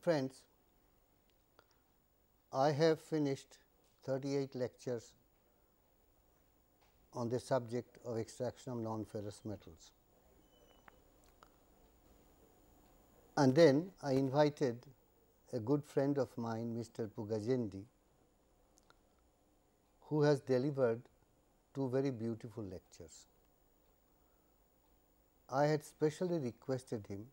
Friends, I have finished 38 lectures on the subject of extraction of non-ferrous metals. And then I invited a good friend of mine, Mr. Pugajendi, who has delivered two very beautiful lectures. I had specially requested him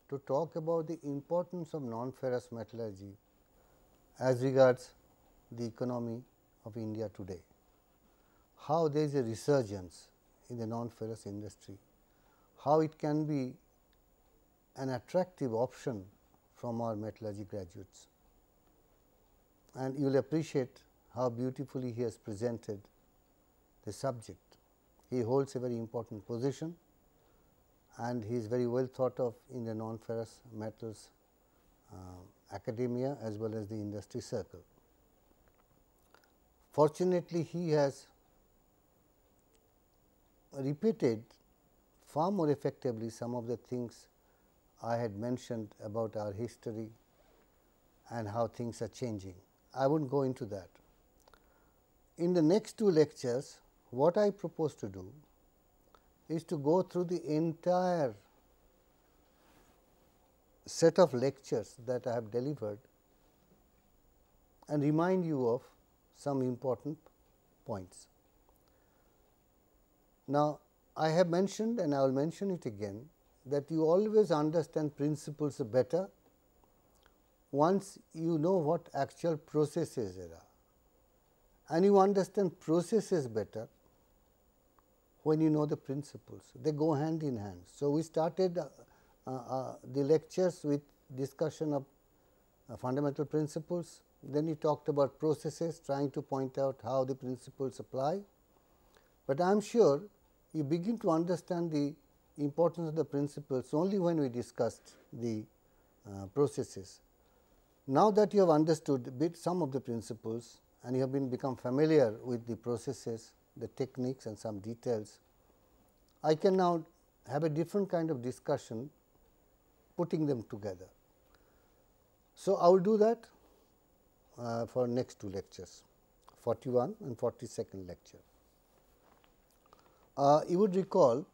to talk about the importance of non-ferrous metallurgy as regards the economy of India today, how there is a resurgence in the non-ferrous industry, how it can be an attractive option from our metallurgy graduates. And you will appreciate how beautifully he has presented the subject. He holds a very important position and he is very well thought of in the non-ferrous metals academia as well as the industry circle. Fortunately, he has repeated far more effectively some of the things I had mentioned about our history and how things are changing. I will not go into that. In the next two lectures, what I propose to do is to go through the entire set of lectures that I have delivered and remind you of some important points. Now, I have mentioned and I will mention it again that you always understand principles better once you know what actual processes there are, and you understand processes better when you know the principles. They go hand in hand. So, we started the lectures with discussion of fundamental principles, then we talked about processes, trying to point out how the principles apply, but I am sure you begin to understand the importance of the principles only when we discussed the processes. Now that you have understood some of the principles and you have become familiar with the processes, the techniques and some details, I can now have a different kind of discussion putting them together. So, I will do that for next two lectures, 41 and 42nd lecture. You would recall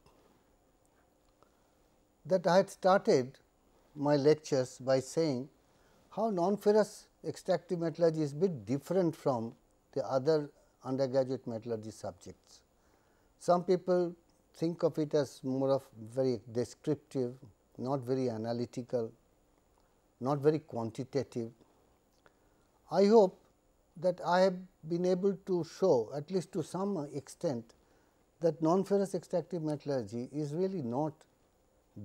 that I had started my lectures by saying how non-ferrous extractive metallurgy is a bit different from the other undergraduate metallurgy subjects. Some people think of it as more of very descriptive, not very analytical, not very quantitative. I hope that I have been able to show, at least to some extent, that non-ferrous extractive metallurgy is really not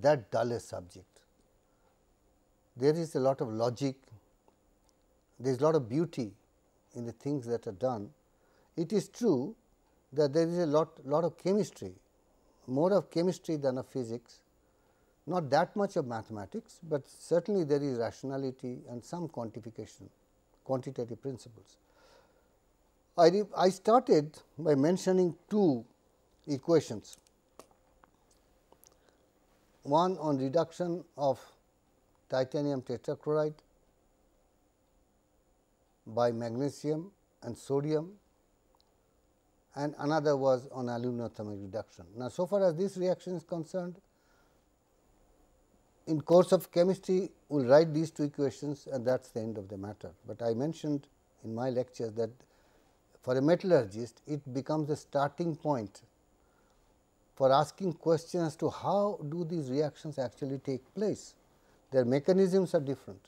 that dull a subject. There is a lot of logic, there is a lot of beauty in the things that are done. It is true that there is a lot of chemistry, more of chemistry than of physics, not that much of mathematics, but certainly there is rationality and some quantification, quantitative principles. I started by mentioning two equations, one on reduction of titanium tetrachloride by magnesium and sodium, and another was on aluminothermic reduction. Now, so far as this reaction is concerned, in course of chemistry we will write these two equations and that is the end of the matter. But I mentioned in my lectures that for a metallurgist it becomes a starting point for asking questions as to how do these reactions actually take place. Their mechanisms are different,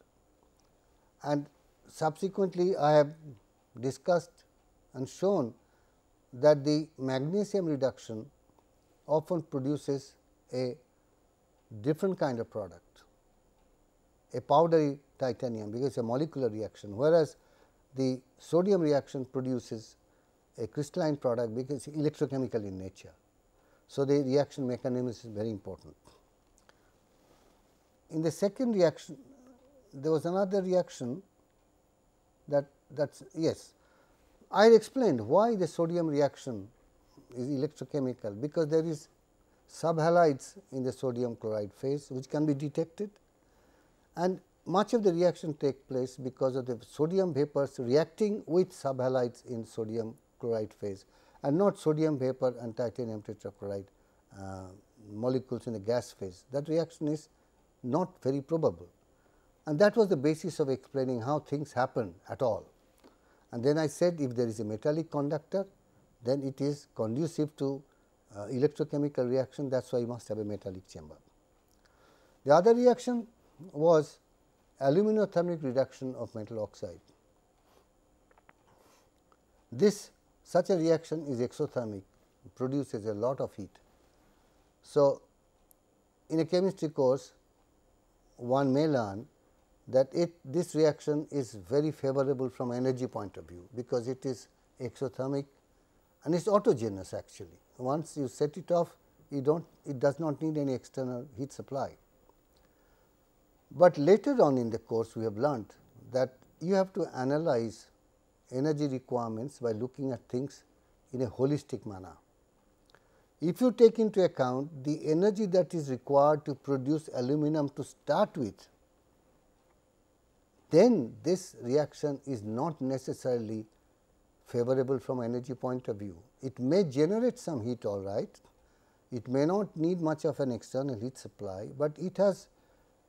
and subsequently I have discussed and shown that the magnesium reduction often produces a different kind of product, a powdery titanium, because it is a molecular reaction, whereas the sodium reaction produces a crystalline product because it is electrochemical in nature. So, the reaction mechanism is very important. In the second reaction, there was another reaction that's yes, I explained why the sodium reaction is electrochemical, because there is subhalides in the sodium chloride phase which can be detected, and much of the reaction take place because of the sodium vapors reacting with subhalides in sodium chloride phase and not sodium vapor and titanium tetrachloride molecules in the gas phase. That reaction is not very probable, and that was the basis of explaining how things happen at all. And then I said, if there is a metallic conductor, then it is conducive to electrochemical reaction, that is why you must have a metallic chamber. The other reaction was aluminothermic reduction of metal oxide. Such a reaction is exothermic, produces a lot of heat. So, in a chemistry course, one may learn that this reaction is very favorable from energy point of view, because it is exothermic and it is autogenous actually. Once you set it off, it does not need any external heat supply. But later on in the course, we have learnt that you have to analyze energy requirements by looking at things in a holistic manner. If you take into account the energy that is required to produce aluminum to start with, then this reaction is not necessarily favorable from energy point of view. It may generate some heat, all right. It may not need much of an external heat supply, but it has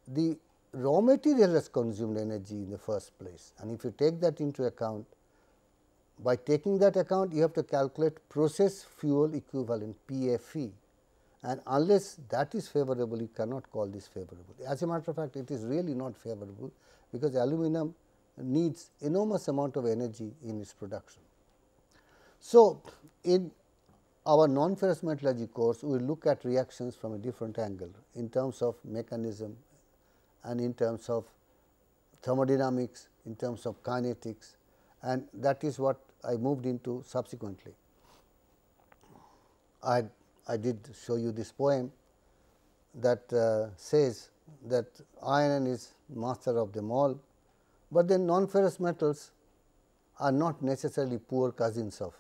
the raw material has consumed energy in the first place, and if you take that into account, by taking that account you have to calculate process fuel equivalent PFE, and unless that is favorable you cannot call this favorable. As a matter of fact, it is really not favorable, because aluminum needs enormous amount of energy in its production. So, in our non-ferrous metallurgy course, we will look at reactions from a different angle in terms of mechanism and in terms of thermodynamics, in terms of kinetics, and that is what I moved into subsequently. I did show you this poem that says that iron is master of them all, but then non-ferrous metals are not necessarily poor cousins of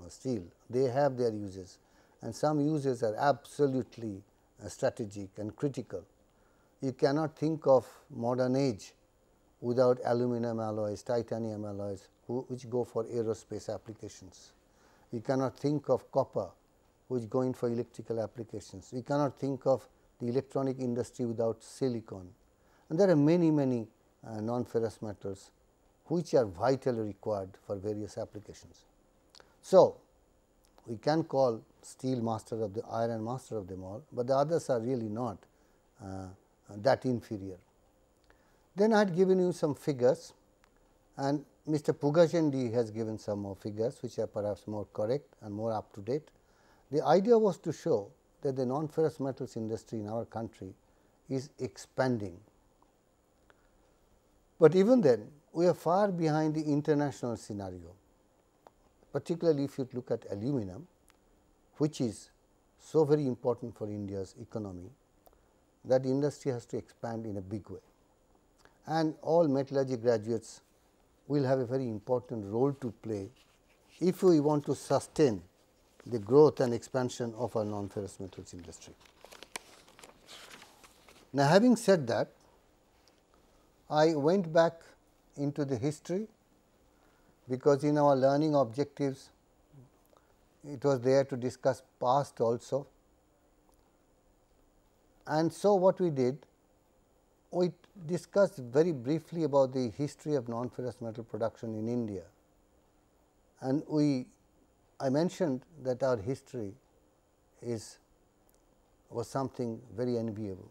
steel. They have their uses, and some uses are absolutely strategic and critical. You cannot think of modern age without aluminum alloys, titanium alloys, which go for aerospace applications. You cannot think of copper, which go in for electrical applications. You cannot think of the electronic industry without silicon, and there are many non-ferrous metals which are vitally required for various applications. So, we can call steel master of the iron master of them all, but the others are really not that inferior. Then I had given you some figures, and Mr. Pugachendi has given some more figures which are perhaps more correct and more up to date. The idea was to show that the non-ferrous metals industry in our country is expanding, but even then we are far behind the international scenario, particularly if you look at aluminum, which is so very important for India's economy, that the industry has to expand in a big way, and all metallurgy graduates will have a very important role to play if we want to sustain the growth and expansion of our non-ferrous metals industry. Now, having said that, I went back into the history, because in our learning objectives it was there to discuss past also. And so, what we did, we discussed very briefly about the history of non-ferrous metal production in India, and I mentioned that our history was something very enviable.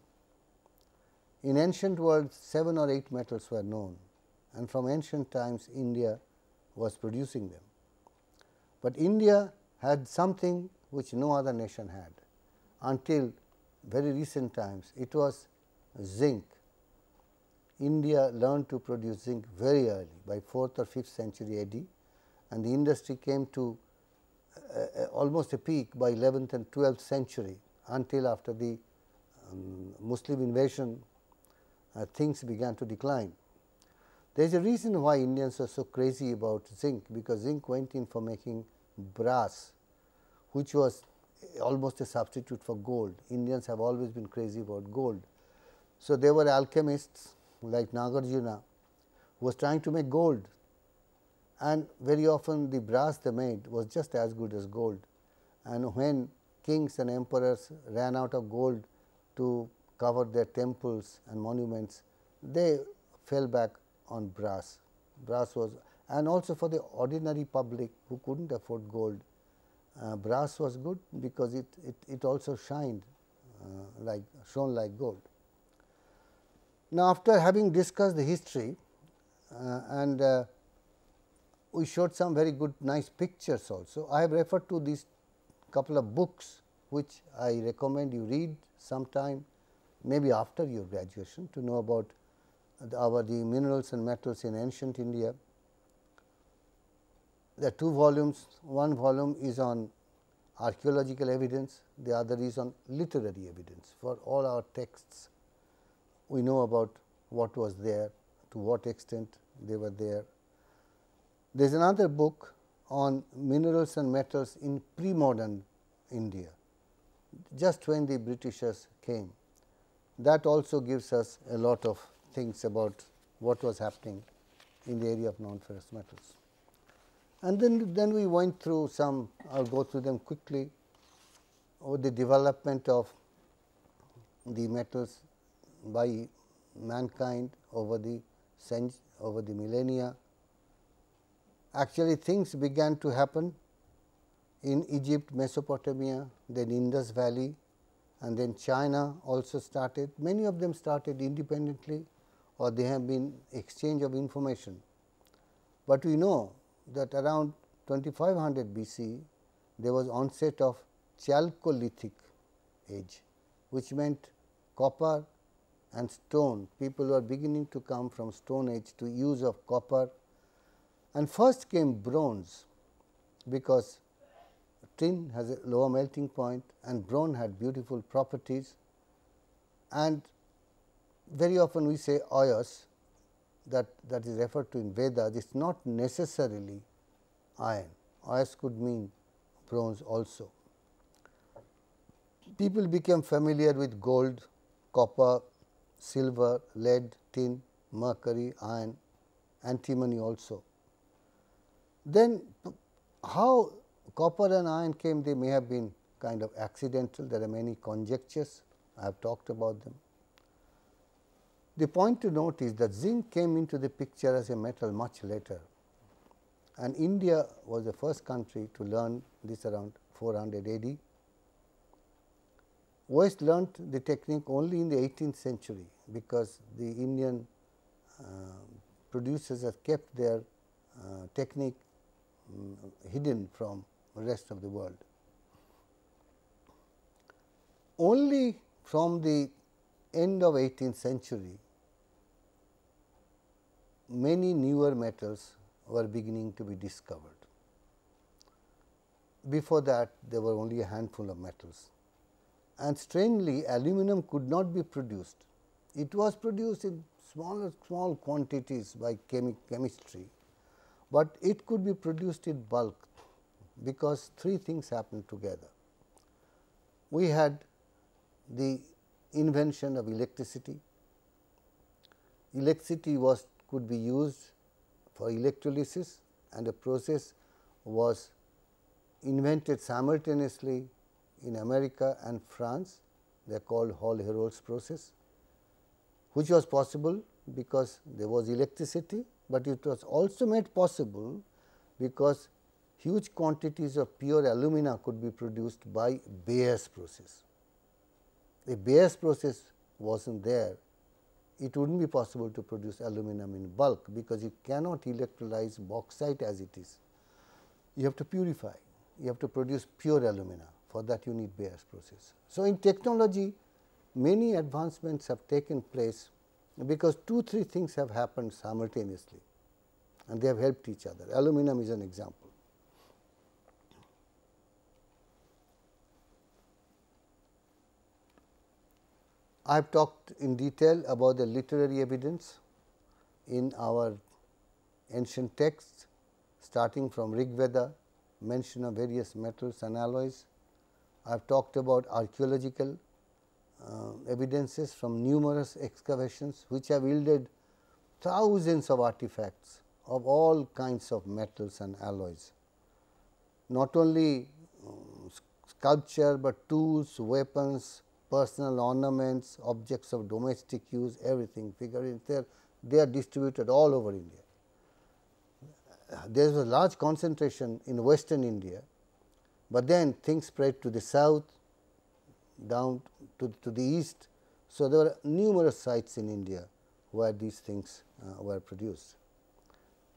In ancient world, 7 or 8 metals were known, and from ancient times India was producing them. But India had something which no other nation had until very recent times. It was zinc. India learned to produce zinc very early, by 4th or 5th century AD, and the industry came to almost a peak by 11th and 12th century, until after the Muslim invasion things began to decline. There is a reason why Indians are so crazy about zinc, because zinc went in for making brass, which was almost a substitute for gold. Indians have always been crazy about gold. So, there were alchemists like Nagarjuna, who was trying to make gold, and very often the brass they made was just as good as gold. And when kings and emperors ran out of gold to cover their temples and monuments, they fell back on brass. Brass was, and also for the ordinary public who could not afford gold, brass was good because it also shined shone like gold. Now, after having discussed the history and we showed some very good nice pictures also, I have referred to these couple of books which I recommend you read sometime, maybe after your graduation, to know about the minerals and metals in ancient India. There are 2 volumes, one volume is on archaeological evidence, the other is on literary evidence. For all our texts, we know about what was there, to what extent they were there. There is another book on minerals and metals in pre-modern India, just when the Britishers came. That also gives us a lot of things about what was happening in the area of non-ferrous metals. And then we went through some, I will go through them quickly, with the development of the metals by mankind over the millennia. Actually, things began to happen in Egypt, Mesopotamia, then Indus Valley, and then China also started. Many of them started independently, or they have been exchange of information. But we know that around 2500 BC, there was onset of Chalcolithic age, which meant copper and stone. People were beginning to come from Stone Age to use of copper, and first came bronze, because tin has a lower melting point and bronze had beautiful properties. And very often we say Ayas, that is referred to in Vedas, it is not necessarily iron. Ayas could mean bronze also. People became familiar with gold, copper, silver, lead, tin, mercury, iron, antimony also. Then how copper and iron came, they may have been kind of accidental. There are many conjectures, I have talked about them. The point to note is that zinc came into the picture as a metal much later, and India was the first country to learn this around 400 AD. West learnt the technique only in the 18th century, because the Indian producers have kept their technique hidden from the rest of the world. Only from the end of 18th century, many newer metals were beginning to be discovered. Before that, there were only a handful of metals, and strangely aluminum could not be produced. It was produced in small quantities by chemistry, but it could be produced in bulk, because 3 things happened together. We had the invention of electricity. Electricity could be used for electrolysis, and a process was invented simultaneously in America and France. They are called Hall-Héroult process, which was possible because there was electricity, but it was also made possible because huge quantities of pure alumina could be produced by Bayer's process. If Bayer's process was not there, it would not be possible to produce aluminum in bulk, because you cannot electrolyze bauxite as it is. You have to purify, you have to produce pure alumina. For that you need Bayer's process. So, in technology, many advancements have taken place, because 2-3 things have happened simultaneously, and they have helped each other. Aluminum is an example. I have talked in detail about the literary evidence in our ancient texts, starting from Rig Veda, mention of various metals and alloys. I have talked about archaeological evidences from numerous excavations which have yielded thousands of artifacts of all kinds of metals and alloys. Not only sculpture, but tools, weapons, personal ornaments, objects of domestic use, everything figurines there, they are distributed all over India. There is a large concentration in western India, but then things spread to the south, down to the east. So, there were numerous sites in India where these things were produced.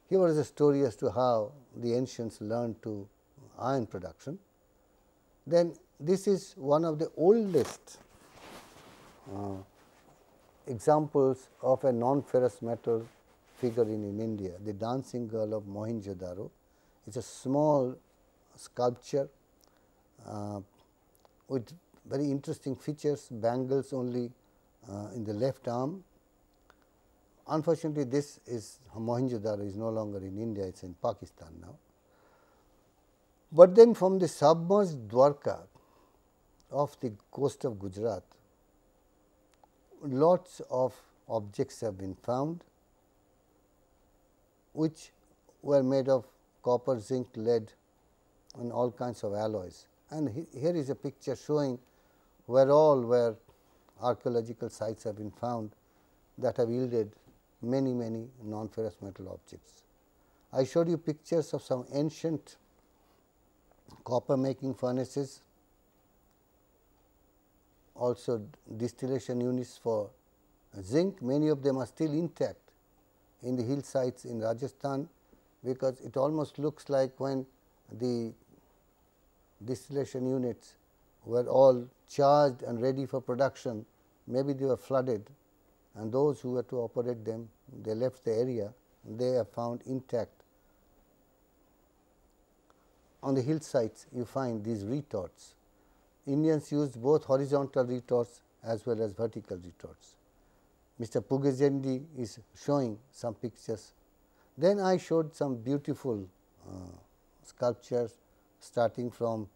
Here is a story as to how the ancients learned to iron production. Then this is one of the oldest examples of a non-ferrous metal figurine in India, the dancing girl of Mohenjo-daro. It is a small sculpture with very interesting features, bangles only in the left arm. Unfortunately, this is Mohenjo-daro is no longer in India, it is in Pakistan now. But then from the submerged Dwarka of the coast of Gujarat, lots of objects have been found which were made of copper, zinc, lead and all kinds of alloys. And here is a picture showing where archaeological sites have been found that have yielded many non-ferrous metal objects. I showed you pictures of some ancient copper making furnaces, also distillation units for zinc. Many of them are still intact in the hillsides in Rajasthan, because it almost looks like when the distillation units were all charged and ready for production, maybe they were flooded, and those who were to operate them, they left the area, they are found intact. On the hillsides you find these retorts. Indians used both horizontal retorts as well as vertical retorts. Mr. Pugezendi is showing some pictures. Then I showed some beautiful sculptures starting from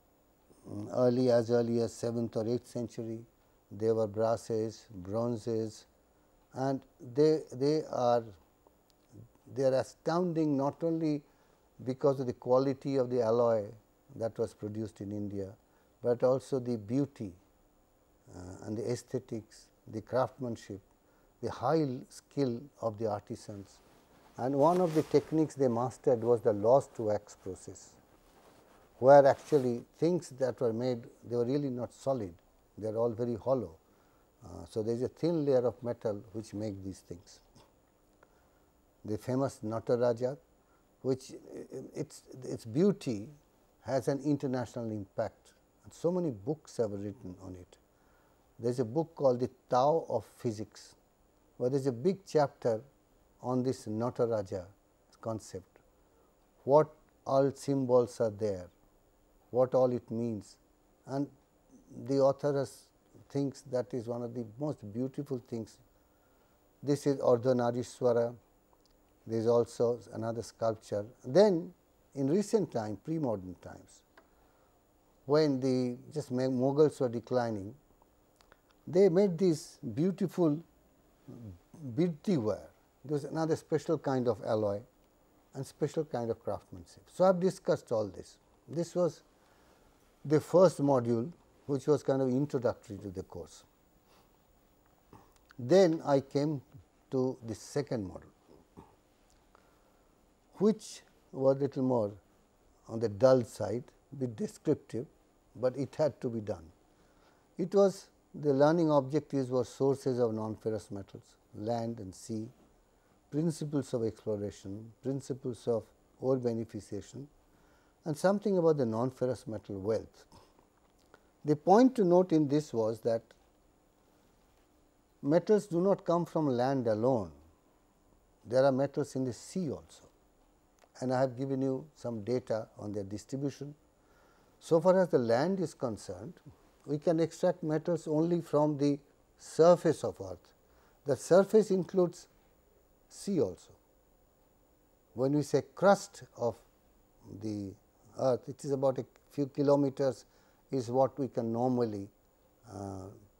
early as 7th or 8th century. They were brasses, bronzes, and they are astounding not only because of the quality of the alloy that was produced in India, but also the beauty and the aesthetics, the craftsmanship, the high skill of the artisans. And one of the techniques they mastered was the lost wax process, where actually things that were made, they were really not solid, they are all very hollow. So, there is a thin layer of metal which make these things. The famous Nataraja, which its beauty has an international impact, and so many books have written on it. There is a book called the Tao of Physics, where there is a big chapter on this Nataraja concept, what all symbols are there, what all it means, and the author has thinks that is one of the most beautiful things. This is Ardhanarishwara. There is also another sculpture. Then in recent time, pre-modern times, when the Mughals were declining, they made this beautiful birti ware. There was another special kind of alloy and special kind of craftsmanship. So, I have discussed all this. This was the first module, which was kind of introductory to the course. Then I came to the second module, which was little more on the dull side, bit descriptive, but it had to be done. It was the learning objectives were sources of non-ferrous metals, land and sea, principles of exploration, principles of ore beneficiation, and something about the non-ferrous metal wealth. The point to note in this was that metals do not come from land alone. There are metals in the sea also, and I have given you some data on their distribution. So far as the land is concerned, we can extract metals only from the surface of earth. The surface includes sea also. When we say crust of the earth, it is about a few kilometers is what we can normally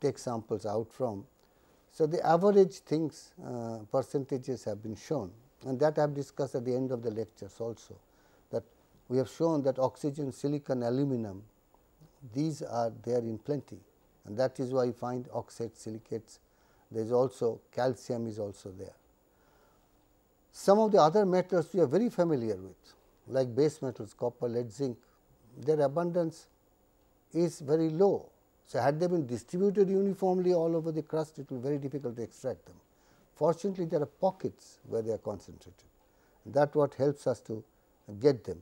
take samples out from. So, the average things percentages have been shown, and that I have discussed at the end of the lectures also, that we have shown that oxygen, silicon, aluminum, these are there in plenty, and that is why you find oxides, silicates. There is also calcium is also there. Some of the other metals we are very familiar with, like base metals, copper, lead, zinc, their abundance is very low. So, had they been distributed uniformly all over the crust, it will be very difficult to extract them. Fortunately, there are pockets where they are concentrated. That what helps us to get them,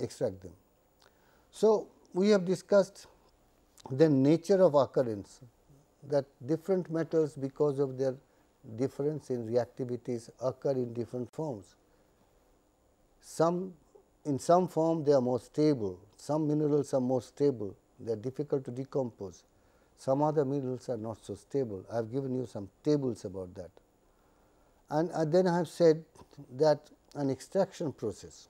extract them. So, we have discussed the nature of occurrence, that different metals, because of their difference in reactivities, occur in different forms. In some form they are more stable, some minerals are more stable, they are difficult to decompose. Some other minerals are not so stable. I have given you some tables about that. And then I have said that an extraction process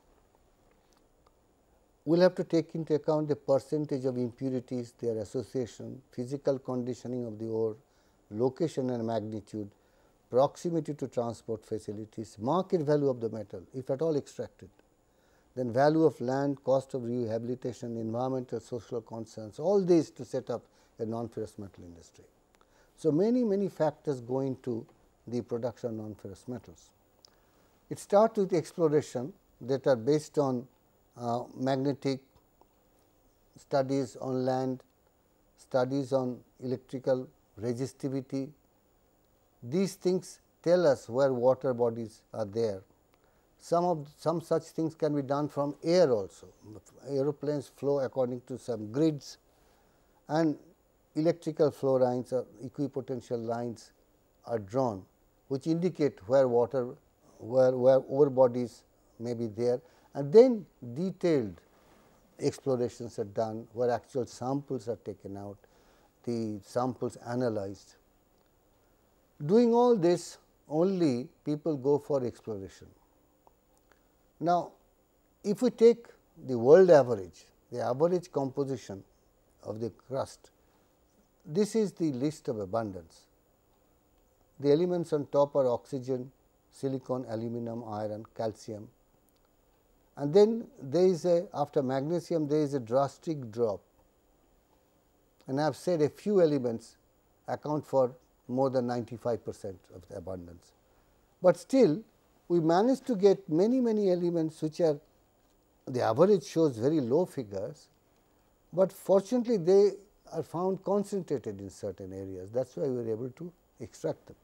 will have to take into account the percentage of impurities, their association, physical conditioning of the ore, location and magnitude, proximity to transport facilities, market value of the metal if at all extracted, then value of land, cost of rehabilitation, environmental, social concerns, all these to set up a non-ferrous metal industry. So, many factors go into the production of non-ferrous metals. It starts with exploration that are based on magnetic studies on land, studies on electrical resistivity. These things tell us where water bodies are there. Some such things can be done from air also. Aeroplanes flow according to some grids, and electrical flow lines or equipotential lines are drawn, which indicate where water, where ore bodies may be there, and then detailed explorations are done where actual samples are taken out, the samples analyzed. Doing all this, only people go for exploration. Now, if we take the world average, the average composition of the crust, this is the list of abundance. The elements on top are oxygen, silicon, aluminum, iron, calcium, and then there is after magnesium there is a drastic drop, and I have said a few elements account for more than 95% of the abundance. But still we managed to get many elements which are, the average shows very low figures, but fortunately they are found concentrated in certain areas. That is why we were able to extract them.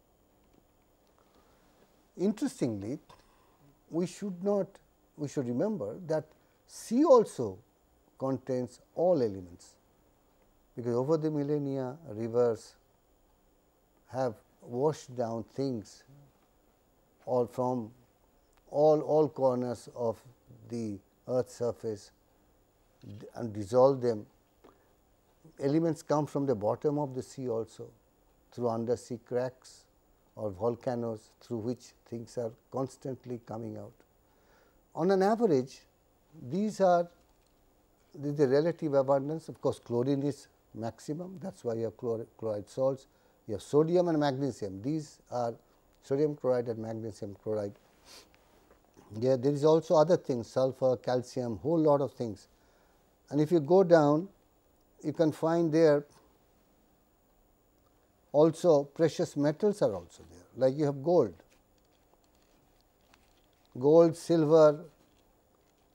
Interestingly, we should remember that sea also contains all elements, because over the millennia rivers have washed down things all from all corners of the earth's surface and dissolve them. Elements come from the bottom of the sea also through undersea cracks or volcanoes through which things are constantly coming out. On an average, these are the relative abundance. Of course, chlorine is maximum, that is why you have chloride salts. You have sodium and magnesium, these are sodium chloride and magnesium chloride. There is also other things, sulfur, calcium, whole lot of things. And if you go down, you can find there also precious metals are also there, like you have gold, silver,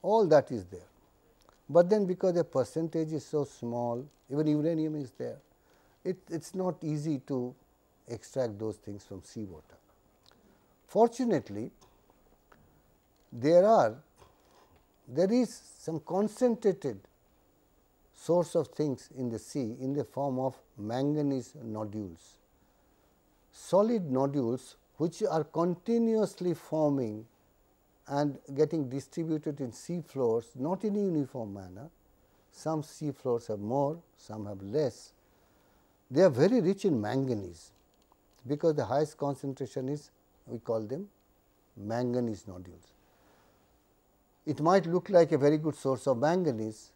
all that is there. But then because the percentage is so small, even uranium is there, it is not easy to extract those things from seawater. Fortunately, there is some concentrated source of things in the sea in the form of manganese nodules, solid nodules which are continuously forming and getting distributed in sea floors, not in a uniform manner. Some sea floors have more, some have less. They are very rich in manganese, because the highest concentration is, we call them manganese nodules. It might look like a very good source of manganese,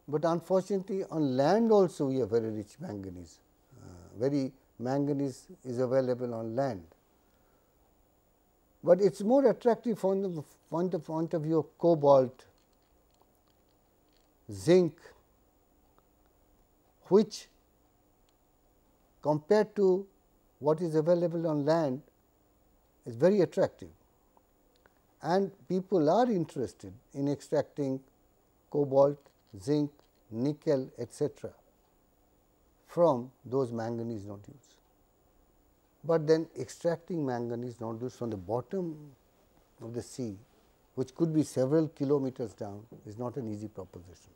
but unfortunately on land also we have very rich manganese very manganese is available on land. But it is more attractive from the point of view of cobalt, zinc, which compared to what is available on land is very attractive, and people are interested in extracting cobalt, zinc, nickel, etc. from those manganese nodules. But then extracting manganese nodules from the bottom of the sea, which could be several kilometers down, is not an easy proposition.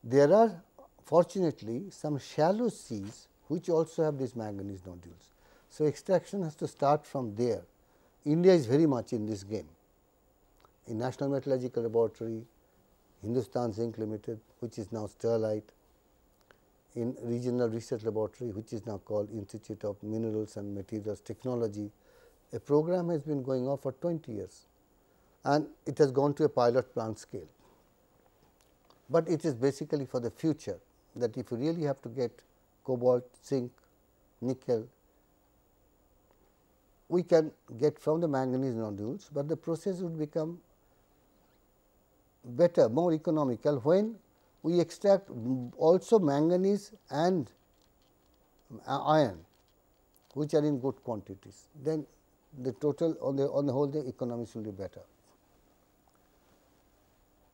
There are fortunately some shallow seas which also have these manganese nodules. So, extraction has to start from there. India is very much in this game. In National Metallurgical Laboratory, Hindustan Zinc Limited, which is now Sterlite, in Regional Research Laboratory, which is now called Institute of Minerals and Materials Technology, a program has been going on for 20 years, and it has gone to a pilot plant scale. But it is basically for the future, that if you really have to get cobalt, zinc, nickel, we can get from the manganese nodules, but the process would become better, more economical when we extract also manganese and iron, which are in good quantities. Then the total on the whole, the economics will be better.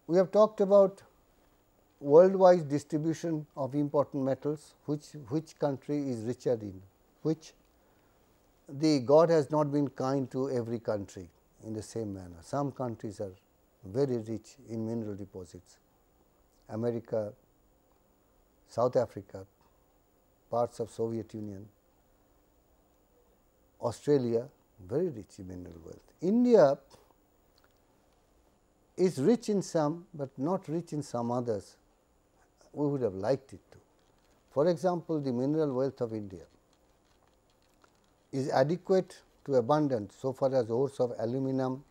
We have talked about worldwide distribution of important metals, which country is richer in which. The God has not been kind to every country in the same manner. Some countries are very rich in mineral deposits, America, South Africa, parts of Soviet Union, Australia, very rich in mineral wealth. India is rich in some, but not rich in some others. We would have liked it to. For example, the mineral wealth of India is adequate to abundant so far as ores of aluminum,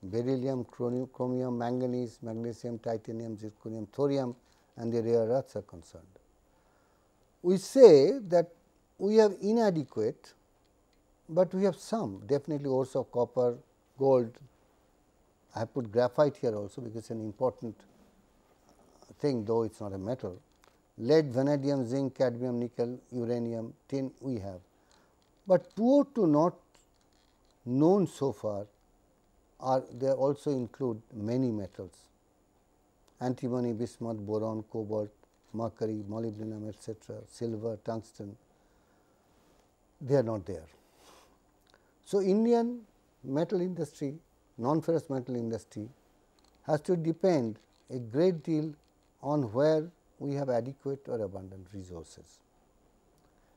beryllium, chromium, manganese, magnesium, titanium, zirconium, thorium and the rare earths are concerned. We say that we have inadequate, but we have some definitely ores of copper, gold. I have put graphite here also because it is an important thing, though it is not a metal. Lead, vanadium, zinc, cadmium, nickel, uranium, tin we have. But poor to not known so far are they also include many metals, antimony, bismuth, boron, cobalt, mercury, molybdenum, etc., silver, tungsten, they are not there. So, Indian metal industry, non-ferrous metal industry has to depend a great deal on where we have adequate or abundant resources.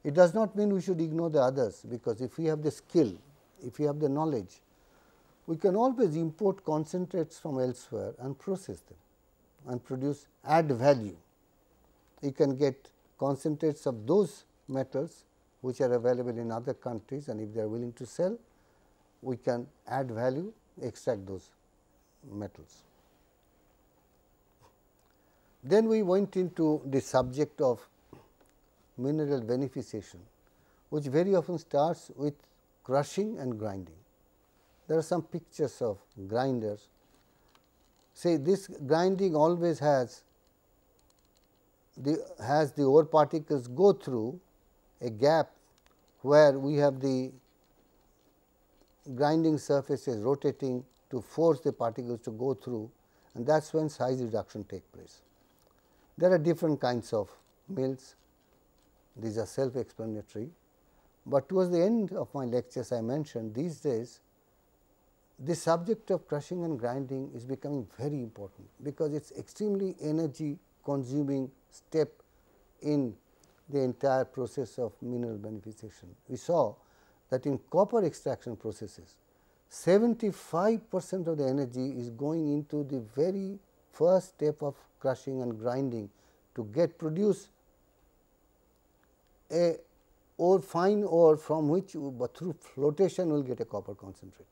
It does not mean we should ignore the others, because if we have the skill, if we have the knowledge, we can always import concentrates from elsewhere and process them and produce add value. You can get concentrates of those metals which are available in other countries, and if they are willing to sell, we can add value, extract those metals. Then we went into the subject of mineral beneficiation, which very often starts with crushing and grinding. There are some pictures of grinders. Say this grinding always has the ore particles go through a gap where we have the grinding surfaces rotating to force the particles to go through, and that is when size reduction takes place. There are different kinds of mills. These are self-explanatory, but towards the end of my lectures I mentioned these days the subject of crushing and grinding is becoming very important, because it is extremely energy consuming step in the entire process of mineral beneficiation. We saw that in copper extraction processes 75% of the energy is going into the very first step of crushing and grinding to produce a fine ore from which through flotation will get a copper concentrate.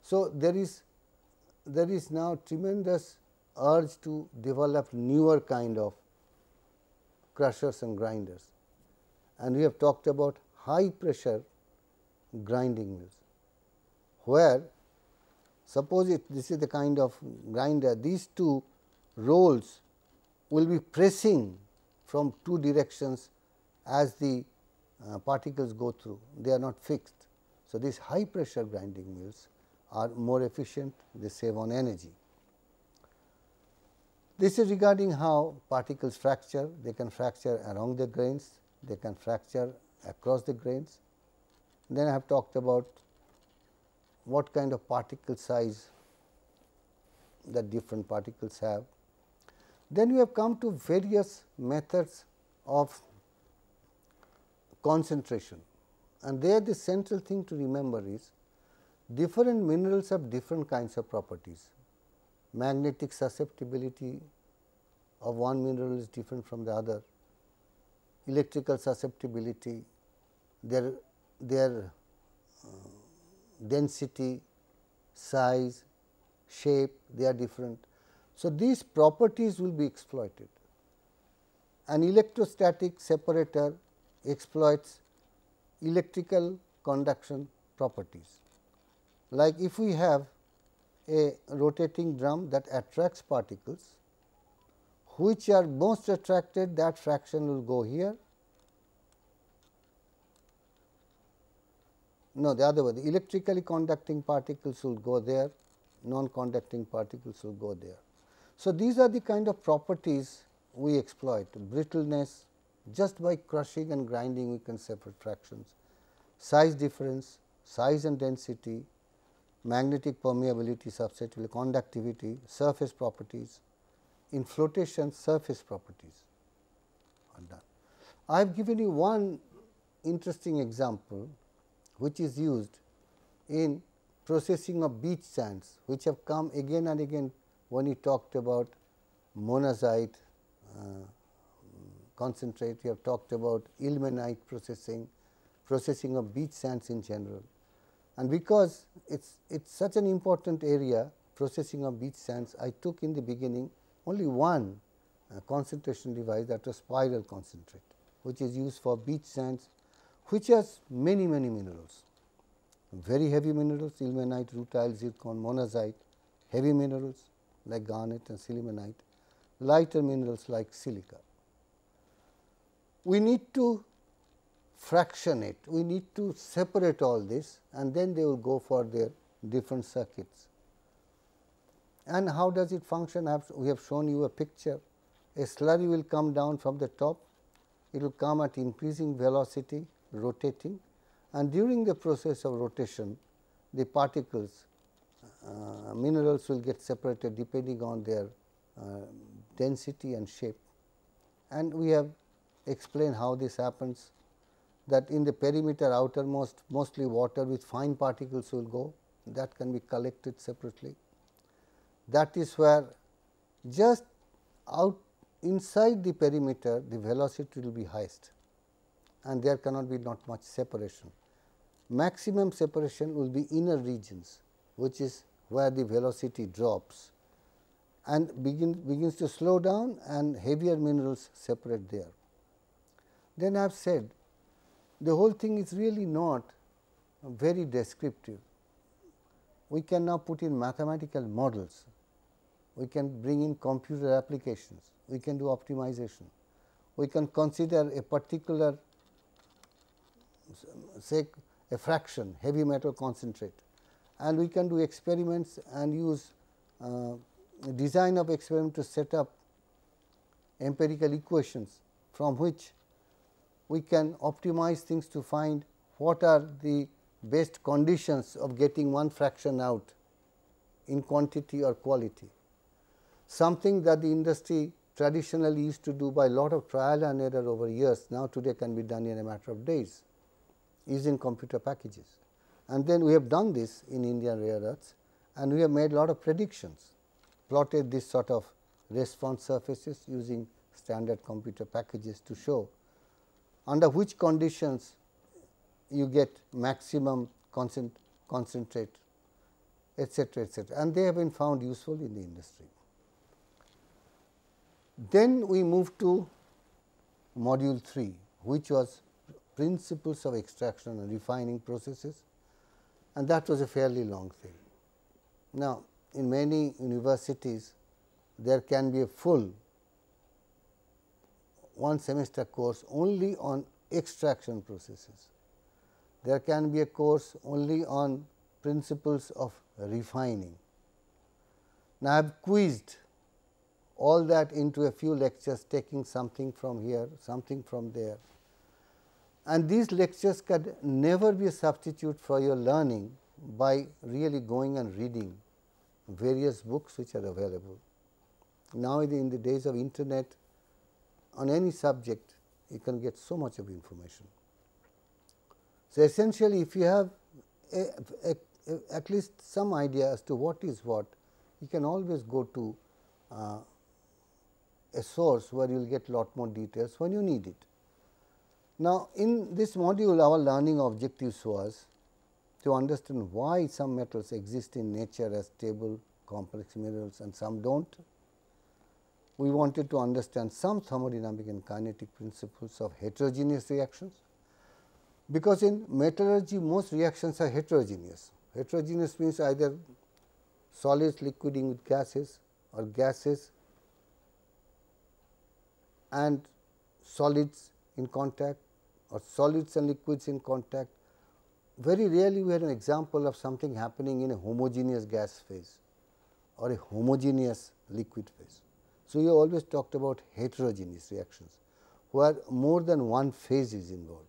So, there is now tremendous urge to develop newer kind of crushers and grinders, and we have talked about high pressure grinding mills, where suppose this is the kind of grinder, these two rolls will be pressing from two directions as the particles go through, they are not fixed. So, these high pressure grinding mills are more efficient, they save on energy. This is regarding how particles fracture, they can fracture along the grains, they can fracture across the grains. Then I have talked about what kind of particle size that different particles have. Then we have come to various methods of concentration, and there the central thing to remember is different minerals have different kinds of properties. Magnetic susceptibility of one mineral is different from the other, electrical susceptibility, their density, size, shape, they are different. So, these properties will be exploited. An electrostatic separator exploits electrical conduction properties. Like if we have a rotating drum that attracts particles, which are most attracted, that fraction will go here. No, the other way, the electrically conducting particles will go there, non-conducting particles will go there. So, these are the kind of properties we exploit, brittleness, just by crushing and grinding we can separate fractions, size difference, size and density, magnetic permeability, susceptibility, conductivity, surface properties, in flotation surface properties are done. I have given you one interesting example which is used in processing of beach sands, which have come again and again when we talked about monazite concentrate, we have talked about ilmenite processing of beach sands in general. And because it's such an important area, processing of beach sands, I took in the beginning only one concentration device, that was spiral concentrate, which is used for beach sands, which has many minerals, very heavy minerals, ilmenite, rutile, zircon, monazite, heavy minerals like garnet and sillimanite, lighter minerals like silica. We need to fractionate, we need to separate all this, and then they will go for their different circuits. And how does it function? We have shown you a picture. A slurry will come down from the top, it will come at increasing velocity, rotating, and during the process of rotation, the particles, minerals will get separated depending on their density and shape. And we have explained how this happens, that in the perimeter outermost, mostly water with fine particles will go, that can be collected separately. That is where just out inside the perimeter the velocity will be highest, and there cannot be not much separation. Maximum separation will be inner regions, which is where the velocity drops and begins to slow down, and heavier minerals separate there. Then I have said the whole thing is really not very descriptive. We can now put in mathematical models, we can bring in computer applications, we can do optimization, we can consider a particular, say a fraction, heavy metal concentrate, and we can do experiments and use design of experiment to set up empirical equations from which we can optimize things to find what are the best conditions of getting one fraction out in quantity or quality. Something that the industry traditionally used to do by a lot of trial and error over years, now today can be done in a matter of days using computer packages. And then we have done this in Indian rare earths, and we have made a lot of predictions, plotted this sort of response surfaces using standard computer packages to show under which conditions you get maximum concentrate, etc., and they have been found useful in the industry. Then we move to module 3, which was principles of extraction and refining processes, and that was a fairly long thing. Now, in many universities there can be a full 1 semester course only on extraction processes. There can be a course only on principles of refining. Now, I have quizzed all that into a few lectures, taking something from here, something from there, and these lectures can never be a substitute for your learning by really going and reading various books which are available. Now, in the days of internet, on any subject you can get so much of information. So, essentially if you have at least some idea as to what is what, you can always go to a source where you will get lot more details when you need it. Now, in this module our learning objectives was to understand why some metals exist in nature as stable complex minerals and some do not. We wanted to understand some thermodynamic and kinetic principles of heterogeneous reactions, because in metallurgy most reactions are heterogeneous. Heterogeneous means either solids liquiding with gases or gases and solids in contact or solids and liquids in contact. Very rarely we had an example of something happening in a homogeneous gas phase or a homogeneous liquid phase. So, we always talked about heterogeneous reactions where more than one phase is involved.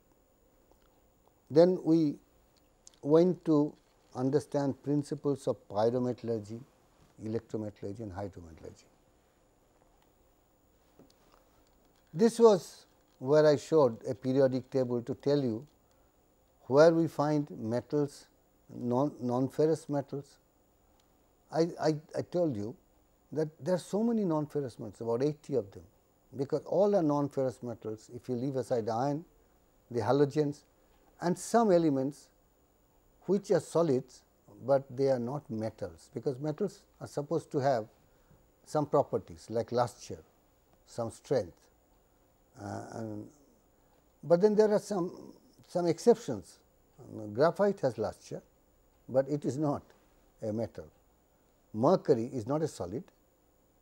Then we went to understand principles of pyrometallurgy, electrometallurgy and hydrometallurgy. This was where I showed a periodic table to tell you where we find metals, non-ferrous metals. I told you that there are so many non-ferrous metals, about 80 of them, because all are non-ferrous metals if you leave aside iron, the halogens and some elements which are solids, but they are not metals, because metals are supposed to have some properties like luster, some strength, but then there are some exceptions. Graphite has luster, but it is not a metal. Mercury is not a solid,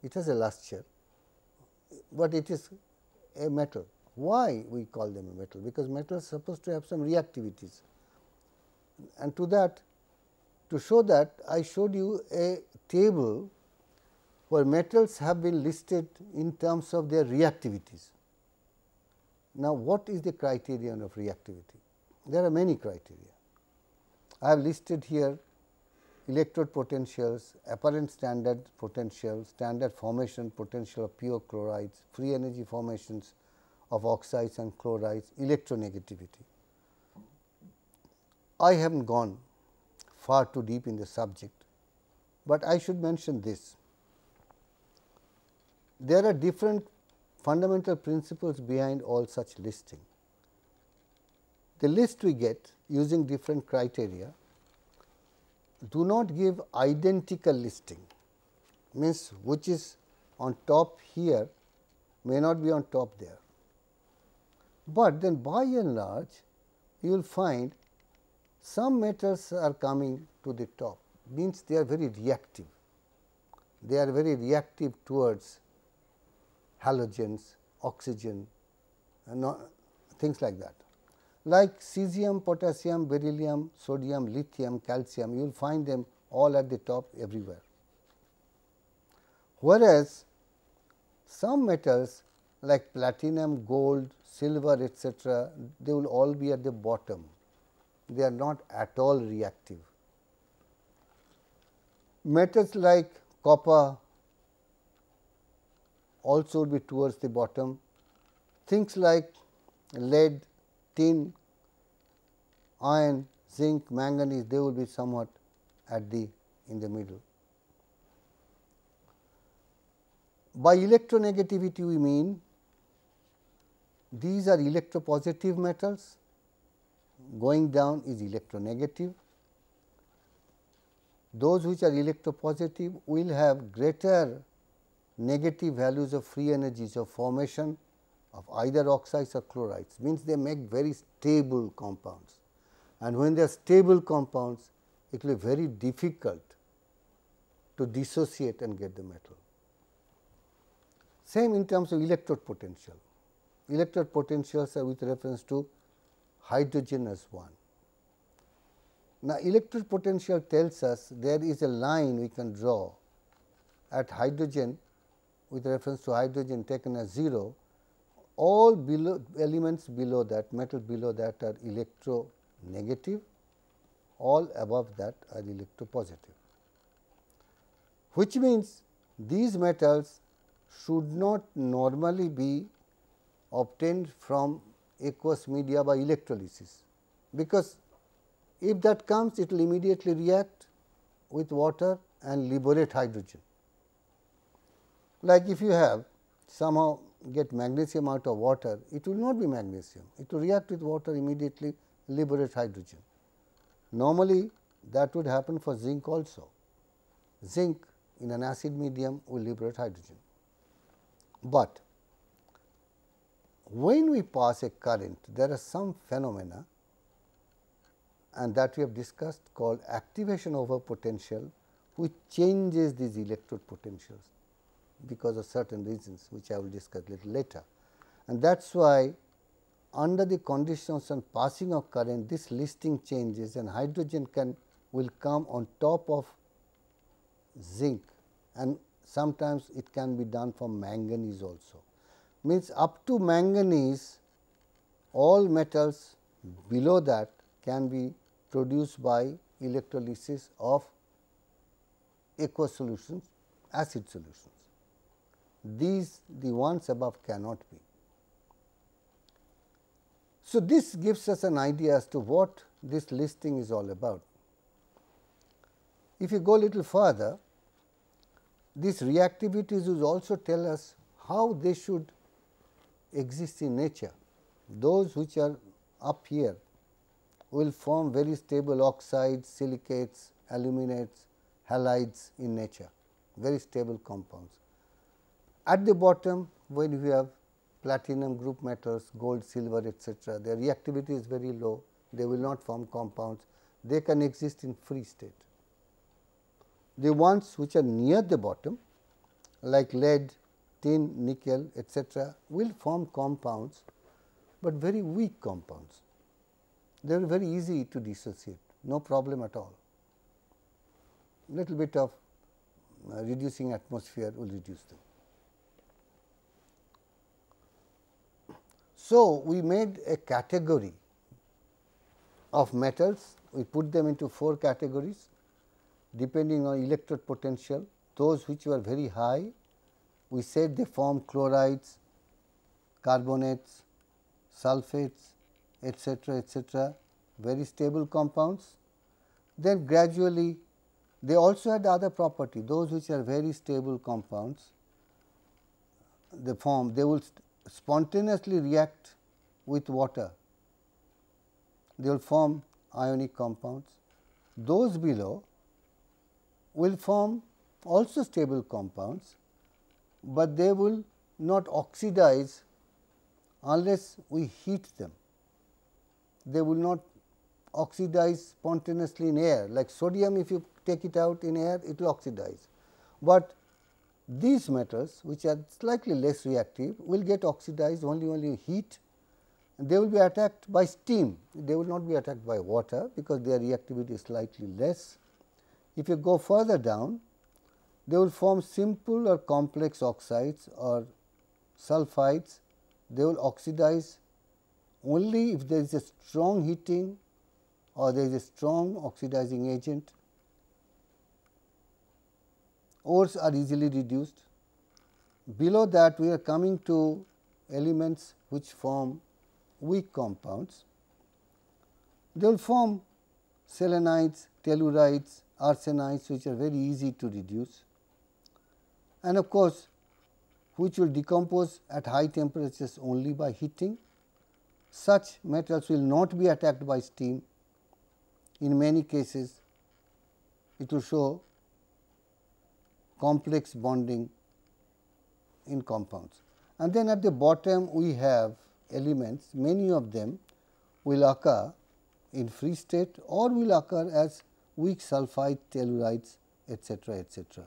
it has a luster, but it is a metal. Why we call them a metal? Because metal is supposed to have some reactivities, and to show that I showed you a table where metals have been listed in terms of their reactivities. Now, what is the criterion of reactivity? There are many criteria. I have listed here electrode potentials, apparent standard potential, standard formation potential of pure chlorides, free energy formations of oxides and chlorides, electronegativity. I have not gone far too deep in the subject, but I should mention this. There are different fundamental principles behind all such listing. The list we get using different criteria do not give identical listing, means which is on top here may not be on top there, but then by and large you will find some metals are coming to the top, means they are very reactive. They are very reactive towards halogens, oxygen and things like that. Like cesium, potassium, beryllium, sodium, lithium, calcium, you will find them all at the top everywhere. Whereas, some metals like platinum, gold, silver, etc., they will all be at the bottom. They are not at all reactive. Metals like copper also would be towards the bottom. Things like lead, tin, iron, zinc, manganese, they will be somewhat at the in the middle. By electronegativity we mean these are electropositive metals, going down is electronegative. Those which are electropositive will have greater negative values of free energies of formation of either oxides or chlorides, means they make very stable compounds, and when they are stable compounds, it will be very difficult to dissociate and get the metal. Same in terms of electrode potential. Electrode potentials are with reference to hydrogen as 1. Now, electrode potential tells us there is a line we can draw at hydrogen with reference to hydrogen taken as 0. All below elements below that, metal below that are electronegative, all above that are electropositive, which means these metals should not normally be obtained from aqueous media by electrolysis, because if that comes, it will immediately react with water and liberate hydrogen. Like if you have somehow get magnesium out of water, it will not be magnesium, it will react with water, immediately liberate hydrogen. Normally that would happen for zinc also. Zinc in an acid medium will liberate hydrogen. But when we pass a current, there are some phenomena, and that we have discussed, called activation over potential, which changes these electrode potentials because of certain reasons, which I will discuss a little later. And that is why under the conditions on passing of current, this listing changes and hydrogen will come on top of zinc, and sometimes it can be done from manganese also. Means up to manganese, all metals below that can be produced by electrolysis of aqueous solutions, acid solutions. These, the ones above, cannot be. So, this gives us an idea as to what this listing is all about. If you go a little further, these reactivities will also tell us how they should exist in nature. Those which are up here will form very stable oxides, silicates, aluminates, halides in nature, very stable compounds. At the bottom, when we have platinum group metals, gold, silver, etc., their reactivity is very low, they will not form compounds, they can exist in free state. The ones which are near the bottom, like lead, tin, nickel, etc., will form compounds, but very weak compounds. They are very easy to dissociate, no problem at all. Little bit of reducing atmosphere will reduce them. So, we made a category of metals, we put them into 4 categories depending on electrode potential. Those which were very high, we said they form chlorides, carbonates, sulfates, etc., very stable compounds. Then gradually they also had other property, those which are very stable compounds, they will spontaneously react with water, they will form ionic compounds. Those below will form also stable compounds, but they will not oxidize unless we heat them. They will not oxidize spontaneously in air, like sodium, if you take it out in air, it will oxidize. But these metals, which are slightly less reactive, will get oxidized only heat, and they will be attacked by steam. They will not be attacked by water, because their reactivity is slightly less. If you go further down, they will form simple or complex oxides or sulfides. They will oxidize only if there is a strong heating or there is a strong oxidizing agent. Ores are easily reduced. Below that, we are coming to elements which form weak compounds. They will form selenides, tellurides, arsenides, which are very easy to reduce, and of course, which will decompose at high temperatures only by heating. Such metals will not be attacked by steam. In many cases, it will show complex bonding in compounds. And then at the bottom we have elements, many of them will occur in free state or will occur as weak sulfide tellurides, etc., etc.